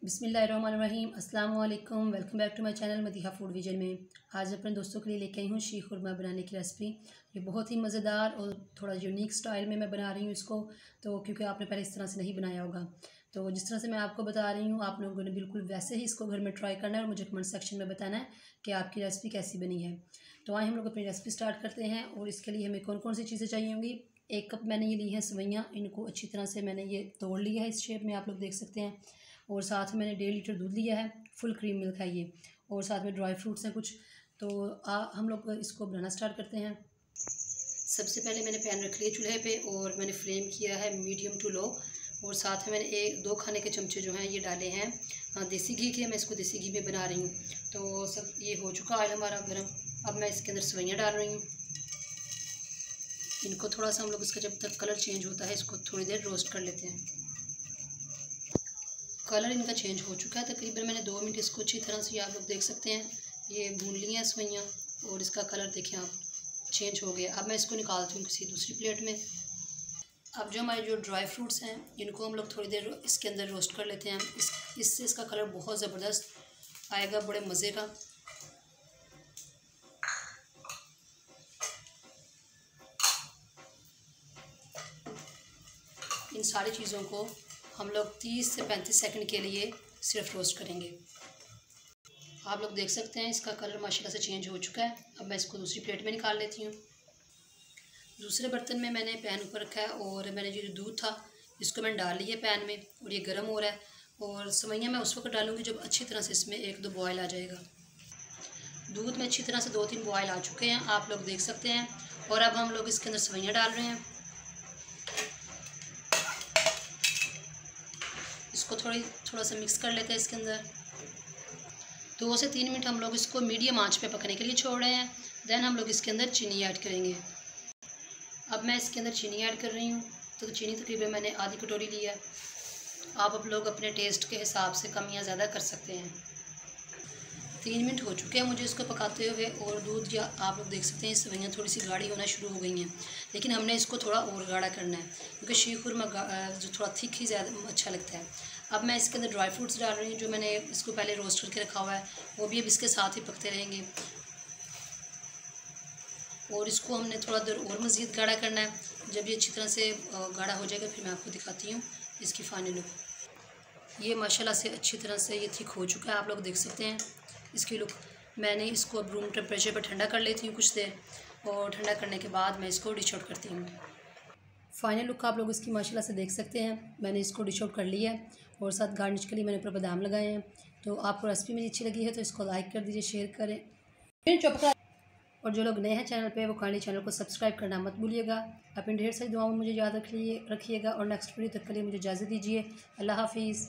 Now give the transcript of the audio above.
बिस्मिल्लाहिर्रहमानिर्रहीम अस्सलाम वालेकुम। Welcome back to my channel Madiha food vision में। आज अपने दोस्तों के लिए लेके आई हूँ शीख खुरमा बनाने की रेसिपी। ये बहुत ही मज़ेदार और थोड़ा यूनिक स्टाइल में मैं बना रही हूँ इसको, तो क्योंकि आपने पहले इस तरह से नहीं बनाया होगा। तो जिस तरह से मैं आपको बता रही हूँ आप लोगों ने बिल्कुल वैसे ही इसको घर में ट्राई करना है और मुझे कमेंट सेक्शन में बताना है कि आपकी रेसिपी कैसी बनी है। तो आए हम लोग अपनी रेसिपी स्टार्ट करते हैं। और इसके लिए हमें कौन कौन सी चीज़ें चाहिए होंगी। 1 कप मैंने ये ली है सवैयाँ, इनको अच्छी तरह से मैंने ये तोड़ लिया है इस शेप में, आप लोग देख सकते हैं। और साथ में मैंने 1.5 लीटर दूध लिया है, फुल क्रीम मिल्क है ये। और साथ में ड्राई फ्रूट्स हैं कुछ। तो हम लोग इसको बनाना स्टार्ट करते हैं। सबसे पहले मैंने पैन रख लिया चूल्हे पे और मैंने फ्लेम किया है मीडियम टू लो। और साथ में मैंने 2 खाने के चमचे जो हैं ये डाले हैं देसी घी के। मैं इसको देसी घी में बना रही हूँ। तो सब ये हो चुका ऑयल हमारा गर्म। अब मैं इसके अंदर सवैयाँ डाल रही हूँ। इनको थोड़ा सा हम लोग इसका जब तक कलर चेंज होता है इसको थोड़ी देर रोस्ट कर लेते हैं। कलर इनका चेंज हो चुका है, तकरीबन मैंने 2 मिनट इसको अच्छी तरह से आप लोग देख सकते हैं ये भून ली हैं सवैयाँ। और इसका कलर देखें आप चेंज हो गया। अब मैं इसको निकालती हूँ किसी दूसरी प्लेट में। अब जो हमारे जो ड्राई फ्रूट्स हैं इनको हम लोग थोड़ी देर इसके अंदर रोस्ट कर लेते हैं। इससे इसका कलर बहुत ज़बरदस्त आएगा, बड़े मज़े का। इन सारी चीज़ों को हम लोग 30 से 35 सेकंड के लिए सिर्फ रोस्ट करेंगे। आप लोग देख सकते हैं इसका कलर माशाल्लाह से चेंज हो चुका है। अब मैं इसको दूसरी प्लेट में निकाल लेती हूँ। दूसरे बर्तन में मैंने पैन ऊपर रखा है और मैंने जो दूध था इसको मैंने डाल लिया पैन में और ये गर्म हो रहा है। और सवैयाँ मैं उस वक्त डालूँगी जब अच्छी तरह से इसमें 1-2 बॉयल आ जाएगा। दूध में अच्छी तरह से 2-3 बॉयल आ चुके हैं, आप लोग देख सकते हैं। और अब हम लोग इसके अंदर सवैयाँ डाल रहे हैं। इसको थोड़ा सा मिक्स कर लेते हैं इसके अंदर। 2 से 3 मिनट हम लोग इसको मीडियम आंच पे पकने के लिए छोड़ रहे हैं। देन हम लोग इसके अंदर चीनी ऐड करेंगे। अब मैं इसके अंदर चीनी ऐड कर रही हूँ। तो चीनी तकरीबन मैंने आधी कटोरी ली है। आप लोग अपने टेस्ट के हिसाब से कम या ज़्यादा कर सकते हैं। 3 मिनट हो चुके हैं मुझे इसको पकाते हुए। और दूध या आप लोग देख सकते हैं सवैयाँ थोड़ी सी गाढ़ी होना शुरू हो गई हैं, लेकिन हमने इसको थोड़ा और गाढ़ा करना है क्योंकि शीख खुरमा जो थोड़ा थिक ही ज़्यादा अच्छा लगता है। अब मैं इसके अंदर ड्राई फ्रूट्स डाल रही हूँ जो मैंने इसको पहले रोस्ट करके रखा हुआ है, वो भी अब इसके साथ ही पकते रहेंगे। और इसको हमने थोड़ा देर और मज़ीद गाढ़ा करना है। जब ये अच्छी तरह से गाढ़ा हो जाएगा फिर मैं आपको दिखाती हूँ इसकी फाइनल लुक। ये माशाल्लाह से अच्छी तरह से ये थिक हो चुका है, आप लोग देख सकते हैं इसकी लुक। मैंने इसको अब रूम टेम्परेचर पर ठंडा कर लेती हूँ कुछ देर, और ठंडा करने के बाद मैं इसको डिश आउट करती हूँ। फाइनल लुक आप लोग इसकी माशाल्लाह से देख सकते हैं। मैंने इसको डिश आउट कर लिया है और साथ गार्निश के लिए मैंने ऊपर बादाम लगाए हैं। तो आपको रेसिपी मेरी अच्छी लगी है तो इसको लाइक कर दीजिए, शेयर करें। और जो लोग नए हैं चैनल पे वो काइंडली चैनल को सब्सक्राइब करना मत भूलिएगा। अपनी ढेर सारी दुआओं में मुझे याद रखिएगा। और नेक्स्ट वीडियो तक के लिए मुझे इजाज़त दीजिए। अल्लाह हाफिज़।